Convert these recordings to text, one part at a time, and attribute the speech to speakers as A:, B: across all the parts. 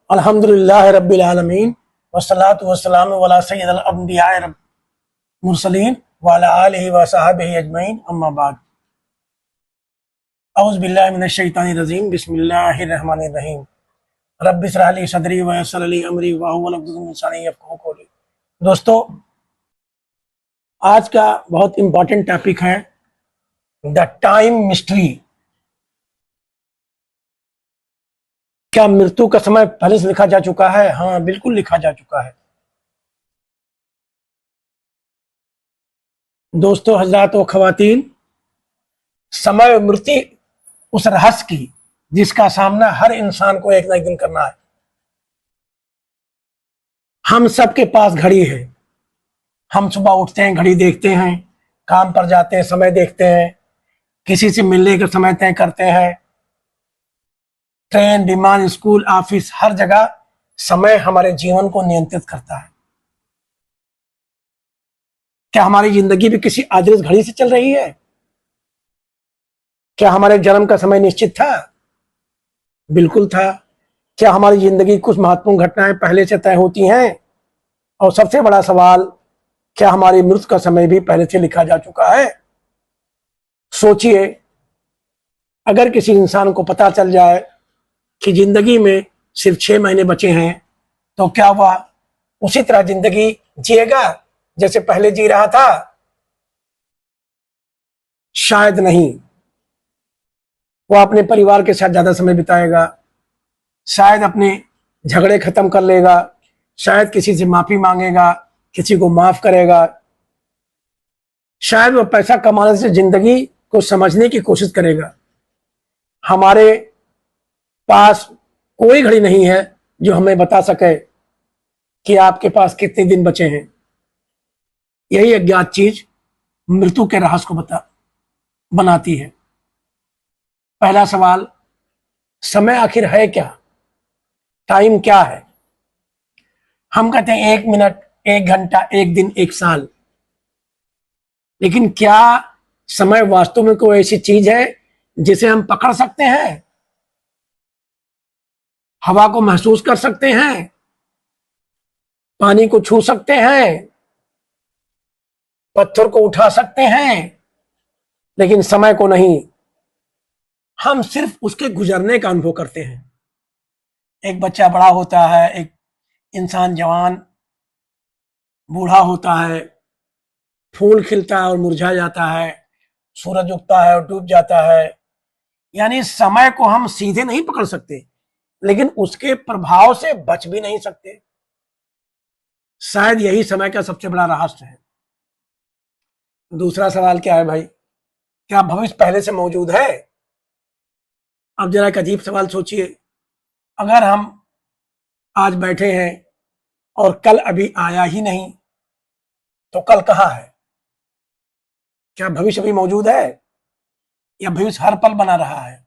A: अल्हम्दुलिल्लाह रब्बिल आलमीन वस्सलातु वस्सलामु अला सय्यिदिल अंबिया मुरसलीन व अला आलिहि व सहाबिहि अजमईन अम्मा बाद। औज़ु बिल्लाहि मिनश शैतानिर रजीम बिस्मिल्लाहिर रहमानिर रहीम। रब्बि इश्रह ली सदरी व यस्सिर ली अमरी वहुलुल उक़दतम मिन लिसानी यफ़क़हू क़ौली। दोस्तों, आज का बहुत इंपॉर्टेंट टॉपिक है द टाइम मिस्ट्री। क्या मृत्यु का समय पहले से लिखा जा चुका है? हाँ, बिल्कुल लिखा जा चुका है। दोस्तों, हजरात व ख़वातीन, समय और मृत्यु उस रहस्य की जिसका सामना हर इंसान को एक ना एक दिन करना है। हम सबके पास घड़ी है। हम सुबह उठते हैं, घड़ी देखते हैं, काम पर जाते हैं, समय देखते हैं, किसी से मिलने का समय तय करते हैं। ट्रेन, विमान, स्कूल, ऑफिस, हर जगह समय हमारे जीवन को नियंत्रित करता है। क्या हमारी जिंदगी भी किसी आदर्श घड़ी से चल रही है? क्या हमारे जन्म का समय निश्चित था? बिल्कुल था। क्या हमारी जिंदगी कुछ महत्वपूर्ण घटनाएं पहले से तय होती हैं? और सबसे बड़ा सवाल, क्या हमारी मृत्यु का समय भी पहले से लिखा जा चुका है? सोचिए, अगर किसी इंसान को पता चल जाए कि जिंदगी में सिर्फ 6 महीने बचे हैं, तो क्या वह उसी तरह जिंदगी जिएगा जैसे पहले जी रहा था? शायद नहीं। वह अपने परिवार के साथ ज्यादा समय बिताएगा, शायद अपने झगड़े खत्म कर लेगा, शायद किसी से माफी मांगेगा, किसी को माफ करेगा, शायद वह पैसा कमाने से जिंदगी को समझने की कोशिश करेगा। हमारे पास कोई घड़ी नहीं है जो हमें बता सके कि आपके पास कितने दिन बचे हैं। यही अज्ञात चीज मृत्यु के रहस्य को बनाती है। पहला सवाल, समय आखिर है क्या? टाइम क्या है? हम कहते हैं 1 मिनट, 1 घंटा, 1 दिन, 1 साल। लेकिन क्या समय वास्तव में कोई ऐसी चीज है जिसे हम पकड़ सकते हैं, हवा को महसूस कर सकते हैं, पानी को छू सकते हैं, पत्थर को उठा सकते हैं, लेकिन समय को नहीं? हम सिर्फ उसके गुजरने का अनुभव करते हैं। एक बच्चा बड़ा होता है, एक इंसान जवान बूढ़ा होता है, फूल खिलता है और मुरझा जाता है, सूरज उगता है और डूब जाता है। यानी समय को हम सीधे नहीं पकड़ सकते, लेकिन उसके प्रभाव से बच भी नहीं सकते। शायद यही समय का सबसे बड़ा रहस्य है। दूसरा सवाल क्या है भाई? क्या भविष्य पहले से मौजूद है? अब जरा एक अजीब सवाल सोचिए। अगर हम आज बैठे हैं और कल अभी आया ही नहीं, तो कल कहाँ है? क्या भविष्य अभी मौजूद है या भविष्य हर पल बना रहा है?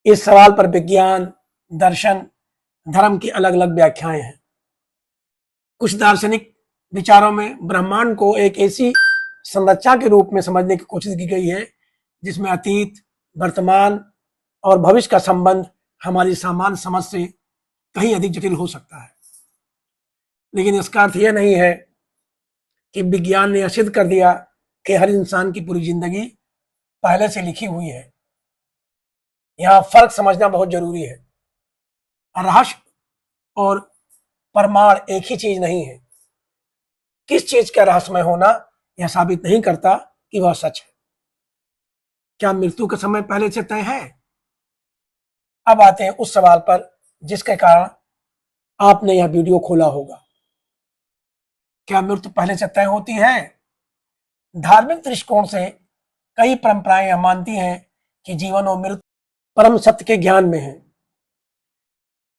A: इस सवाल पर विज्ञान, दर्शन, धर्म की अलग अलग व्याख्याएं हैं। कुछ दार्शनिक विचारों में ब्रह्मांड को एक ऐसी संरचना के रूप में समझने की कोशिश की गई है जिसमें अतीत, वर्तमान और भविष्य का संबंध हमारी सामान्य समझ से कहीं अधिक जटिल हो सकता है। लेकिन इसका अर्थ यह नहीं है कि विज्ञान ने सिद्ध कर दिया कि हर इंसान की पूरी जिंदगी पहले से लिखी हुई है। यहां फर्क समझना बहुत जरूरी है। रहस्य और प्रमाण एक ही चीज नहीं है। किस चीज का रहस्यमय होना यह साबित नहीं करता कि वह सच है। क्या मृत्यु का समय पहले से तय है? अब आते हैं उस सवाल पर जिसके कारण आपने यह वीडियो खोला होगा। क्या मृत्यु पहले से तय होती है? धार्मिक दृष्टिकोण से कई परंपराएं यह मानती हैं कि जीवन और मृत्यु परम सत्य के ज्ञान में है।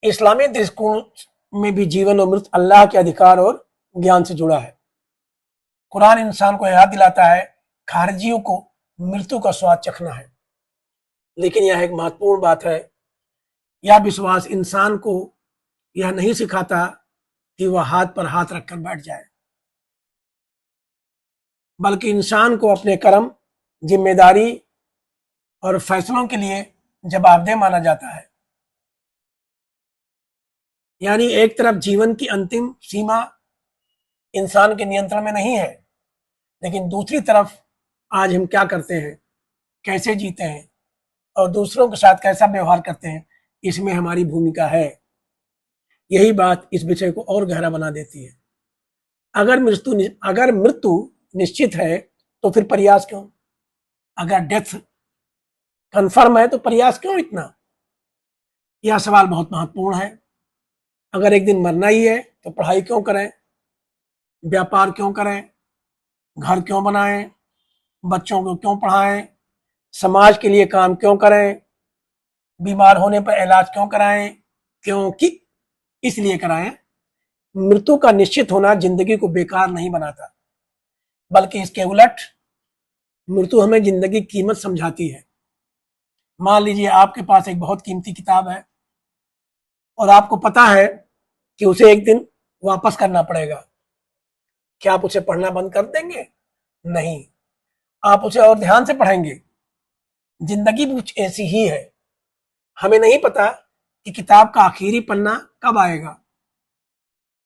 A: इस्लामी दृष्टिकोण में भी जीवन और मृत्यु अल्लाह के अधिकार और ज्ञान से जुड़ा है। कुरान इंसान को याद दिलाता है खारिजियों को मृत्यु का स्वाद चखना है। लेकिन यह एक महत्वपूर्ण बात है, यह विश्वास इंसान को यह नहीं सिखाता कि वह हाथ पर हाथ रखकर बैठ जाए, बल्कि इंसान को अपने कर्म, जिम्मेदारी और फैसलों के लिए जवाबदेह माना जाता है। यानी एक तरफ जीवन की अंतिम सीमा इंसान के नियंत्रण में नहीं है, लेकिन दूसरी तरफ आज हम क्या करते हैं, कैसे जीते हैं और दूसरों के साथ कैसा व्यवहार करते हैं, इसमें हमारी भूमिका है। यही बात इस विषय को और गहरा बना देती है। अगर मृत्यु निश्चित है तो फिर प्रयास क्यों? अगर डेथ कंफर्म है तो प्रयास क्यों इतना? यह सवाल बहुत महत्वपूर्ण है। अगर एक दिन मरना ही है तो पढ़ाई क्यों करें, व्यापार क्यों करें, घर क्यों बनाएं, बच्चों को क्यों पढ़ाएं, समाज के लिए काम क्यों करें, बीमार होने पर इलाज क्यों कराएं? क्योंकि इसलिए कराएं, मृत्यु का निश्चित होना जिंदगी को बेकार नहीं बनाता, बल्कि इसके उलट मृत्यु हमें जिंदगी की कीमत समझाती है। मान लीजिए आपके पास एक बहुत कीमती किताब है और आपको पता है कि उसे एक दिन वापस करना पड़ेगा। क्या आप उसे पढ़ना बंद कर देंगे? नहीं, आप उसे और ध्यान से पढ़ेंगे। जिंदगी भी कुछ ऐसी ही है। हमें नहीं पता कि किताब का आखिरी पन्ना कब आएगा,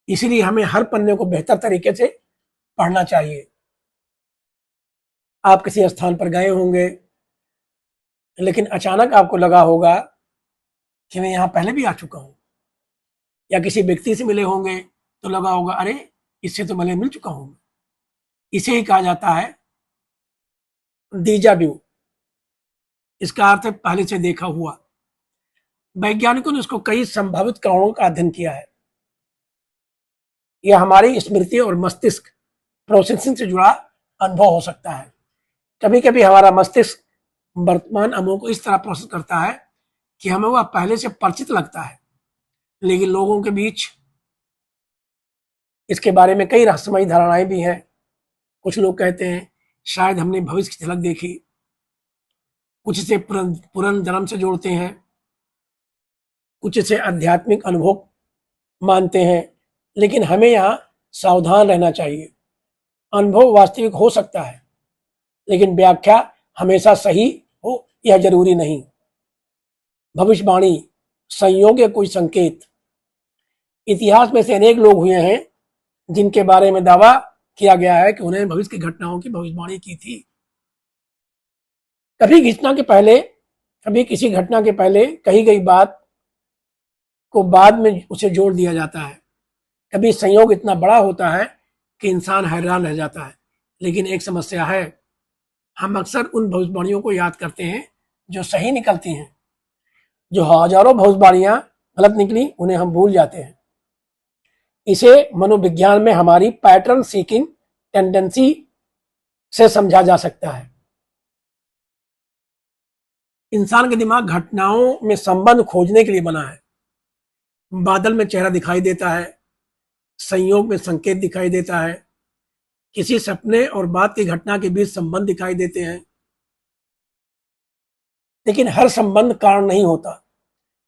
A: इसलिए हमें हर पन्ने को बेहतर तरीके से पढ़ना चाहिए। आप किसी स्थान पर गए होंगे, लेकिन अचानक आपको लगा होगा कि मैं यहाँ पहले भी आ चुका हूँ, या किसी व्यक्ति से मिले होंगे तो लगा होगा अरे इससे तो मैं मिल चुका हूँ। इसे ही कहा जाता है डीजा व्यू। इसका अर्थ है पहले से देखा हुआ। वैज्ञानिकों ने इसको कई संभावित कारणों का अध्ययन किया है। यह हमारी स्मृति और मस्तिष्क प्रोसेसिंग से जुड़ा अनुभव हो सकता है। कभी कभी हमारा मस्तिष्क वर्तमान अनुभव को इस तरह प्रोसेस करता है कि हमें वह पहले से परिचित लगता है, लेकिन लोगों के बीच इसके बारे में कई रहस्यमयी धारणाएं भी हैं। कुछ लोग कहते हैं शायद हमने भविष्य की झलक देखी, कुछ इसे पुनर्जन्म से जोड़ते हैं, कुछ इसे आध्यात्मिक अनुभव मानते हैं। लेकिन हमें यहाँ सावधान रहना चाहिए। अनुभव वास्तविक हो सकता है, लेकिन व्याख्या हमेशा सही हो यह जरूरी नहीं। भविष्यवाणी, संयोग या कोई संकेत। इतिहास में से अनेक लोग हुए हैं जिनके बारे में दावा किया गया है कि उन्हें भविष्य की घटनाओं की भविष्यवाणी की थी। कभी किसी घटना के पहले कही गई बात को बाद में उसे जोड़ दिया जाता है। कभी संयोग इतना बड़ा होता है कि इंसान हैरान रह जाता है। लेकिन एक समस्या है, हम अक्सर उन भविष्यवाणियों को याद करते हैं जो सही निकलती हैं। जो हजारों भविष्यवाणियां गलत निकली उन्हें हम भूल जाते हैं। इसे मनोविज्ञान में हमारी पैटर्न सीकिंग टेंडेंसी से समझा जा सकता है। इंसान का दिमाग घटनाओं में संबंध खोजने के लिए बना है। बादल में चेहरा दिखाई देता है, संयोग में संकेत दिखाई देता है, किसी सपने और बात की घटना के बीच संबंध दिखाई देते हैं। लेकिन हर संबंध कारण नहीं होता,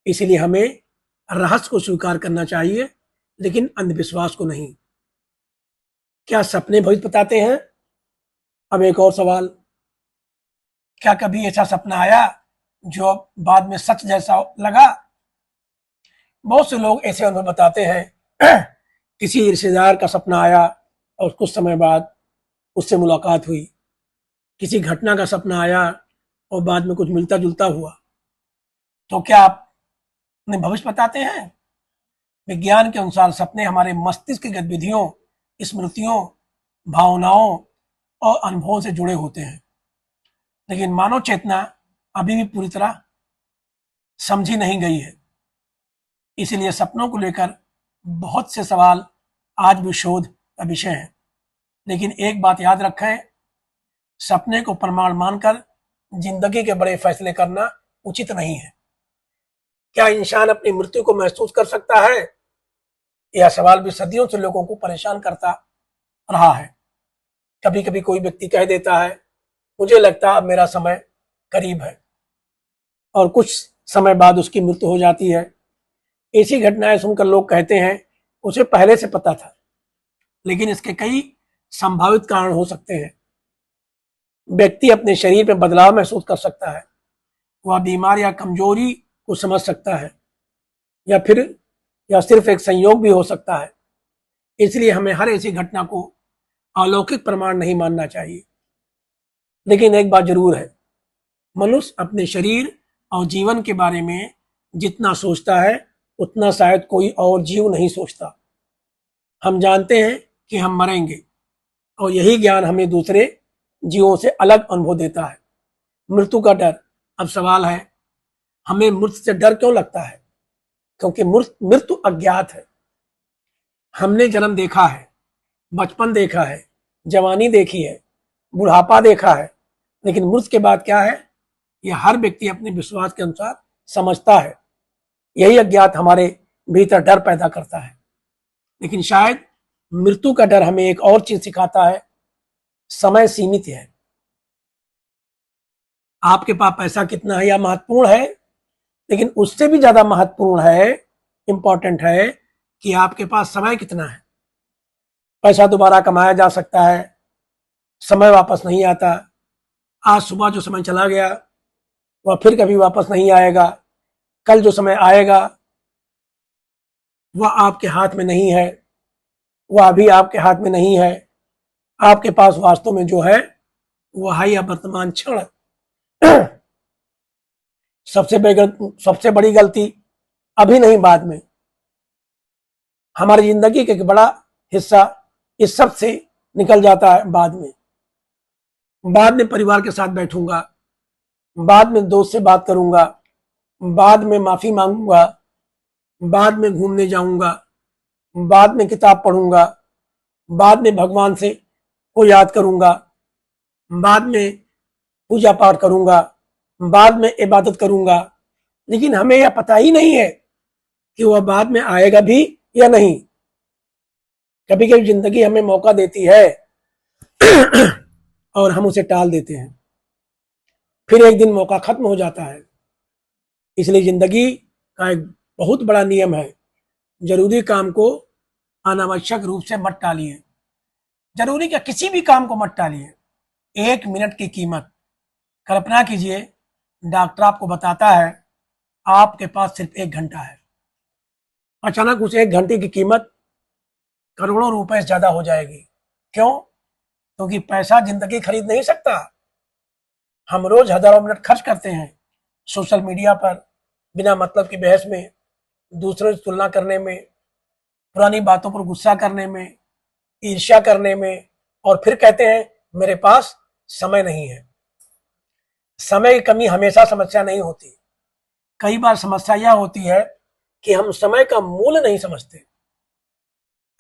A: इसलिए हमें रहस्य को स्वीकार करना चाहिए, लेकिन अंधविश्वास को नहीं। क्या सपने भविष्य बताते हैं? अब एक और सवाल, क्या कभी ऐसा सपना आया जो बाद में सच जैसा लगा? बहुत से लोग ऐसे अनुभव बताते हैं। किसी रिश्तेदार का सपना आया और कुछ समय बाद उससे मुलाकात हुई। किसी घटना का सपना आया और बाद में कुछ मिलता जुलता हुआ। तो क्या आप अपने भविष्य बताते हैं? विज्ञान के अनुसार सपने हमारे मस्तिष्क की गतिविधियों, स्मृतियों, भावनाओं और अनुभवों से जुड़े होते हैं। लेकिन मानव चेतना अभी भी पूरी तरह समझी नहीं गई है। इसलिए सपनों को लेकर बहुत से सवाल आज भी शोध का विषय है। लेकिन एक बात याद रखें, सपने को प्रमाण मानकर जिंदगी के बड़े फैसले करना उचित नहीं है। क्या इंसान अपनी मृत्यु को महसूस कर सकता है? यह सवाल भी सदियों से लोगों को परेशान करता रहा है। कभी कभी कोई व्यक्ति कह देता है मुझे लगता अब मेरा समय करीब है, और कुछ समय बाद उसकी मृत्यु हो जाती है। ऐसी घटनाएं सुनकर लोग कहते हैं उसे पहले से पता था। लेकिन इसके कई संभावित कारण हो सकते हैं। व्यक्ति अपने शरीर में बदलाव महसूस कर सकता है, वह बीमार या कमजोरी को समझ सकता है, या फिर या सिर्फ एक संयोग भी हो सकता है। इसलिए हमें हर ऐसी घटना को अलौकिक प्रमाण नहीं मानना चाहिए। लेकिन एक बात जरूर है, मनुष्य अपने शरीर और जीवन के बारे में जितना सोचता है उतना शायद कोई और जीव नहीं सोचता। हम जानते हैं कि हम मरेंगे और यही ज्ञान हमें दूसरे जीवों से अलग अनुभव देता है। मृत्यु का डर। अब सवाल है, हमें मृत्यु से डर क्यों लगता है? क्योंकि मृत्यु अज्ञात है। हमने जन्म देखा है, बचपन देखा है, जवानी देखी है, बुढ़ापा देखा है, लेकिन मृत्यु के बाद क्या है यह हर व्यक्ति अपने विश्वास के अनुसार समझता है। यही अज्ञात हमारे भीतर डर पैदा करता है। लेकिन शायद मृत्यु का डर हमें एक और चीज सिखाता है, समय सीमित है। आपके पास पैसा कितना है या महत्वपूर्ण है, लेकिन उससे भी ज्यादा महत्वपूर्ण है, इंपॉर्टेंट है कि आपके पास समय कितना है। पैसा दोबारा कमाया जा सकता है, समय वापस नहीं आता। आज सुबह जो समय चला गया वह फिर कभी वापस नहीं आएगा। कल जो समय आएगा वह आपके हाथ में नहीं है, वह अभी आपके हाथ में नहीं है। आपके पास वास्तव में जो है वह है यह वर्तमान क्षण। सबसे बड़ी गलती अभी नहीं बाद में। हमारी जिंदगी का एक बड़ा हिस्सा इस सब से निकल जाता है बाद में। बाद में परिवार के साथ बैठूंगा, बाद में दोस्त से बात करूंगा, बाद में माफी मांगूंगा, बाद में घूमने जाऊंगा, बाद में किताब पढ़ूंगा, बाद में भगवान से को याद करूंगा, बाद में पूजा पाठ करूंगा, बाद में इबादत करूंगा। लेकिन हमें यह पता ही नहीं है कि वह बाद में आएगा भी या नहीं। कभी कभी जिंदगी हमें मौका देती है और हम उसे टाल देते हैं, फिर एक दिन मौका खत्म हो जाता है। इसलिए जिंदगी का एक बहुत बड़ा नियम है, जरूरी काम को अनावश्यक रूप से मत टालिए। जरूरी क्या, किसी भी काम को मत टालिए। 1 मिनट की कीमत। कल्पना कीजिए, डॉक्टर आपको बताता है आपके पास सिर्फ 1 घंटा है। अचानक उस 1 घंटे की कीमत करोड़ों रुपए से ज्यादा हो जाएगी। क्यों? क्योंकि पैसा जिंदगी खरीद नहीं सकता। हम रोज हजारों मिनट खर्च करते हैं सोशल मीडिया पर, बिना मतलब की बहस में, दूसरों से तुलना करने में, पुरानी बातों पर गुस्सा करने में, ईर्ष्या करने में, और फिर कहते हैं मेरे पास समय नहीं है। समय की कमी हमेशा समस्या नहीं होती। कई बार समस्या यह होती है कि हम समय का मूल्य नहीं समझते।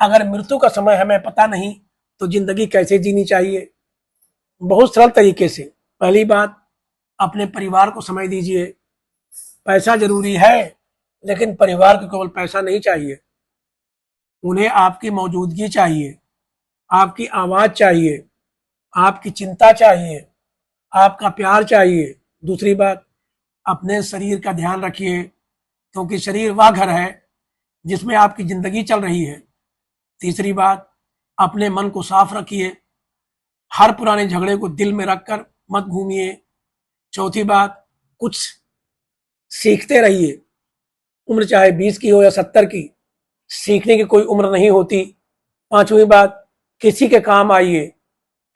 A: अगर मृत्यु का समय हमें पता नहीं तो जिंदगी कैसे जीनी चाहिए? बहुत सरल तरीके से। पहली बात, अपने परिवार को समय दीजिए। पैसा जरूरी है, लेकिन परिवार को केवल पैसा नहीं चाहिए, उन्हें आपकी मौजूदगी चाहिए, आपकी आवाज चाहिए, आपकी चिंता चाहिए, आपका प्यार चाहिए। दूसरी बात, अपने शरीर का ध्यान रखिए, क्योंकि शरीर वह घर है जिसमें आपकी जिंदगी चल रही है। तीसरी बात, अपने मन को साफ रखिए, हर पुराने झगड़े को दिल में रखकर मत घूमिए। चौथी बात, कुछ सीखते रहिए, उम्र चाहे 20 की हो या 70 की, सीखने की कोई उम्र नहीं होती। पांचवी बात, किसी के काम आइए,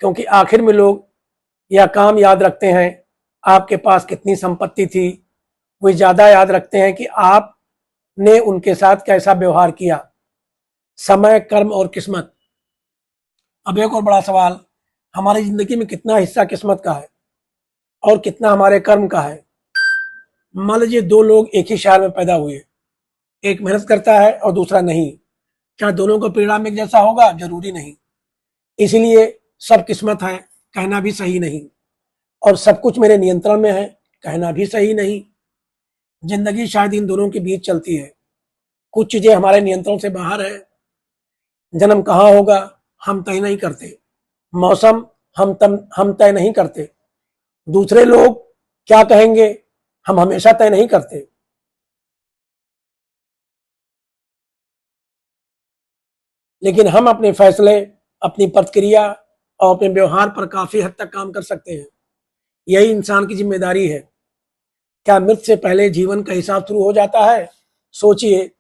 A: क्योंकि आखिर में लोग यह काम याद रखते हैं आपके पास कितनी संपत्ति थी, वे ज्यादा याद रखते हैं कि आपने उनके साथ कैसा व्यवहार किया। समय, कर्म और किस्मत। अब एक और बड़ा सवाल, हमारी जिंदगी में कितना हिस्सा किस्मत का है और कितना हमारे कर्म का है? मान लीजिए 2 लोग एक ही शहर में पैदा हुए, एक मेहनत करता है और दूसरा नहीं, क्या दोनों का परिणाम एक जैसा होगा? जरूरी नहीं। इसलिए सब किस्मत है कहना भी सही नहीं, और सब कुछ मेरे नियंत्रण में है कहना भी सही नहीं। जिंदगी शायद इन दोनों के बीच चलती है। कुछ चीजें हमारे नियंत्रण से बाहर है। जन्म कहाँ होगा हम तय नहीं करते, मौसम हम तय नहीं करते, दूसरे लोग क्या कहेंगे हम हमेशा तय नहीं करते। लेकिन हम अपने फैसले, अपनी प्रतिक्रिया और अपने व्यवहार पर काफी हद तक काम कर सकते हैं। यही इंसान की जिम्मेदारी है। क्या मृत्यु से पहले जीवन का हिसाब शुरू हो जाता है? सोचिए,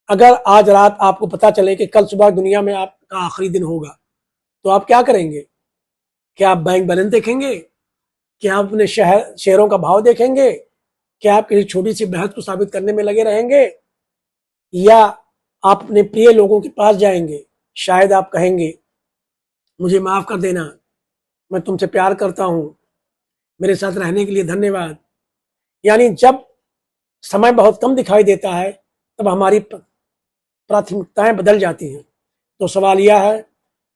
A: अगर आज रात आपको पता चले कि कल सुबह दुनिया में आपका आखिरी दिन होगा, तो आप क्या करेंगे? क्या आप बैंक बैलेंस देखेंगे? क्या आप अपने शेयरों का भाव देखेंगे? क्या आप किसी छोटी सी बहस को साबित करने में लगे रहेंगे? या आप अपने प्रिय लोगों के पास जाएंगे? शायद आप कहेंगे, मुझे माफ कर देना, मैं तुमसे प्यार करता हूं, मेरे साथ रहने के लिए धन्यवाद। यानी जब समय बहुत कम दिखाई देता है, तब हमारी प्राथमिकताएं बदल जाती हैं। तो सवाल यह है,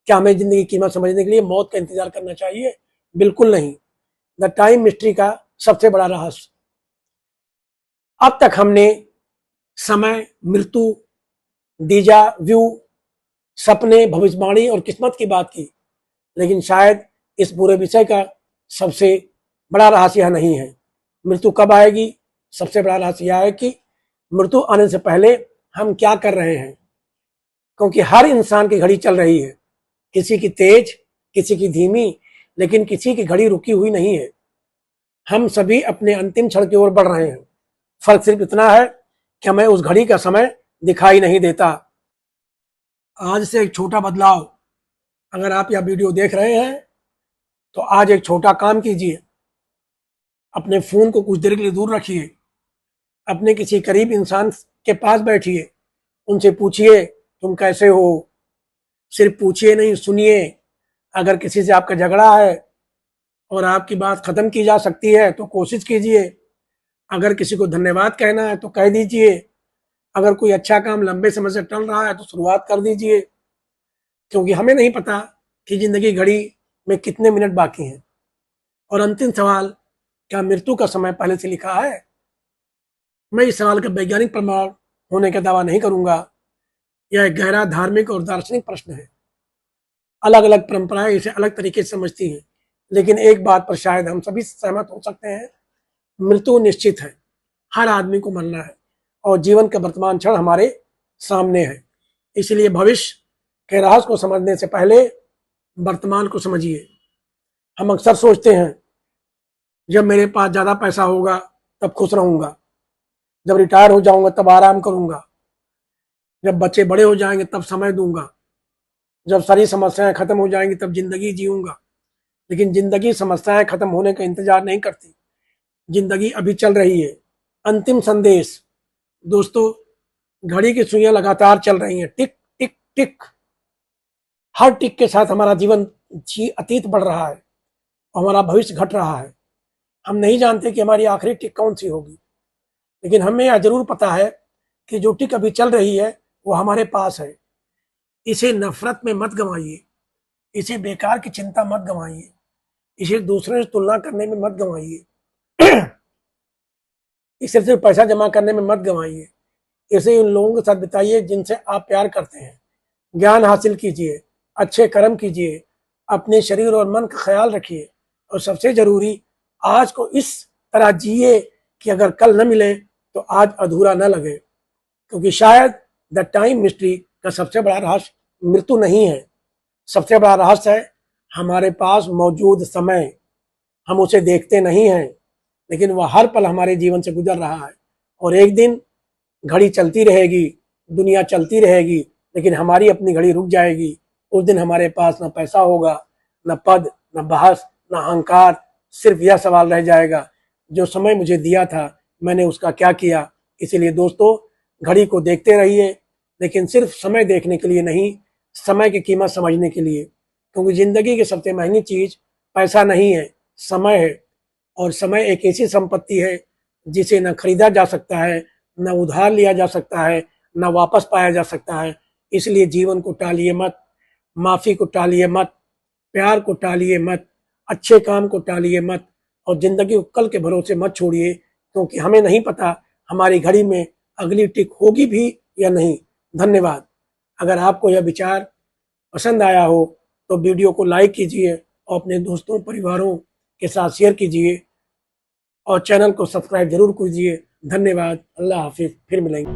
A: क्या हमें जिंदगी की कीमत समझने के लिए मौत का इंतजार करना चाहिए? बिल्कुल नहीं। द टाइम मिस्ट्री का सबसे बड़ा रहस्य। अब तक हमने समय, मृत्यु, डीजा व्यू, सपने, भविष्यवाणी और किस्मत की बात की, लेकिन शायद इस पूरे विषय का सबसे बड़ा रहस्य यह नहीं है मृत्यु कब आएगी। सबसे बड़ा रहस्य यह है कि मृत्यु आने से पहले हम क्या कर रहे हैं, क्योंकि हर इंसान की घड़ी चल रही है, किसी की तेज, किसी की धीमी, लेकिन किसी की घड़ी रुकी हुई नहीं है। हम सभी अपने अंतिम क्षण की ओर बढ़ रहे हैं। फर्क सिर्फ इतना है कि हमें उस घड़ी का समय दिखाई नहीं देता। आज से एक छोटा बदलाव, अगर आप यह वीडियो देख रहे हैं तो आज एक छोटा काम कीजिए। अपने फोन को कुछ देर के लिए दूर रखिए, अपने किसी करीब इंसान के पास बैठिए, उनसे पूछिए तुम कैसे हो। सिर्फ पूछिए नहीं, सुनिए। अगर किसी से आपका झगड़ा है और आपकी बात खत्म की जा सकती है तो कोशिश कीजिए। अगर किसी को धन्यवाद कहना है तो कह दीजिए। अगर कोई अच्छा काम लंबे समय से टल रहा है तो शुरुआत कर दीजिए, क्योंकि हमें नहीं पता कि जिंदगी घड़ी में कितने मिनट बाकी हैं। और अंतिम सवाल, क्या मृत्यु का समय पहले से लिखा है? मैं इस सवाल का वैज्ञानिक प्रमाण होने का दावा नहीं करूंगा। यह एक गहरा धार्मिक और दार्शनिक प्रश्न है। अलग अलग परंपराएं इसे अलग तरीके से समझती हैं, लेकिन एक बात पर शायद हम सभी सहमत हो सकते हैं, मृत्यु निश्चित है। हर आदमी को मरना है और जीवन का वर्तमान क्षण हमारे सामने है। इसलिए भविष्य के रहस्य को समझने से पहले वर्तमान को समझिए। हम अक्सर सोचते हैं, जब मेरे पास ज्यादा पैसा होगा तब खुश रहूंगा, जब रिटायर हो जाऊंगा तब आराम करूंगा, जब बच्चे बड़े हो जाएंगे तब समय दूंगा, जब सारी समस्याएं खत्म हो जाएंगी तब जिंदगी जीऊंगा। लेकिन जिंदगी समस्याएं खत्म होने का इंतजार नहीं करती, जिंदगी अभी चल रही है। अंतिम संदेश दोस्तों, घड़ी की सुइयां लगातार चल रही हैं, टिक टिक टिक। हर टिक के साथ हमारा जीवन अतीत बढ़ रहा है और हमारा भविष्य घट रहा है। हम नहीं जानते कि हमारी आखिरी टिक कौन सी होगी, लेकिन हमें यह जरूर पता है कि जो टिक अभी चल रही है वो हमारे पास है। इसे नफरत में मत गंवाइए, इसे बेकार की चिंता मत गंवाइए, इसे दूसरे से तुलना करने में मत गंवाइए, इसे सिर्फ पैसा जमा करने में मत गंवाइए। इसे उन लोगों के साथ बिताइए जिनसे आप प्यार करते हैं। ज्ञान हासिल कीजिए, अच्छे कर्म कीजिए, अपने शरीर और मन का ख्याल रखिए, और सबसे जरूरी, आज को इस तरह जिए कि अगर कल न मिले तो आज अधूरा न लगे। क्योंकि शायद द टाइम मिस्ट्री का सबसे बड़ा रहस्य मृत्यु नहीं है, सबसे बड़ा रहस्य है हमारे पास मौजूद समय। हम उसे देखते नहीं हैं, लेकिन वह हर पल हमारे जीवन से गुजर रहा है। और एक दिन घड़ी चलती रहेगी, दुनिया चलती रहेगी, लेकिन हमारी अपनी घड़ी रुक जाएगी। उस दिन हमारे पास न पैसा होगा, न पद, न बहस, न अहंकार। सिर्फ यह सवाल रह जाएगा, जो समय मुझे दिया था मैंने उसका क्या किया। इसीलिए दोस्तों, घड़ी को देखते रहिए, लेकिन सिर्फ समय देखने के लिए नहीं, समय की कीमत समझने के लिए। क्योंकि जिंदगी की सबसे महंगी चीज पैसा नहीं है, समय है। और समय एक ऐसी संपत्ति है जिसे न खरीदा जा सकता है, न उधार लिया जा सकता है, न वापस पाया जा सकता है। इसलिए जीवन को टालिए मत, माफी को टालिए मत, प्यार को टालिए मत, अच्छे काम को टालिए मत, और जिंदगी को कल के भरोसे मत छोड़िए। क्योंकि हमें नहीं पता हमारी घड़ी में अगली टिक होगी भी या नहीं। धन्यवाद। अगर आपको यह विचार पसंद आया हो तो वीडियो को लाइक कीजिए और अपने दोस्तों परिवारों के साथ शेयर कीजिए, और चैनल को सब्सक्राइब जरूर कीजिए। धन्यवाद। अल्लाह हाफिज। फिर मिलेंगे।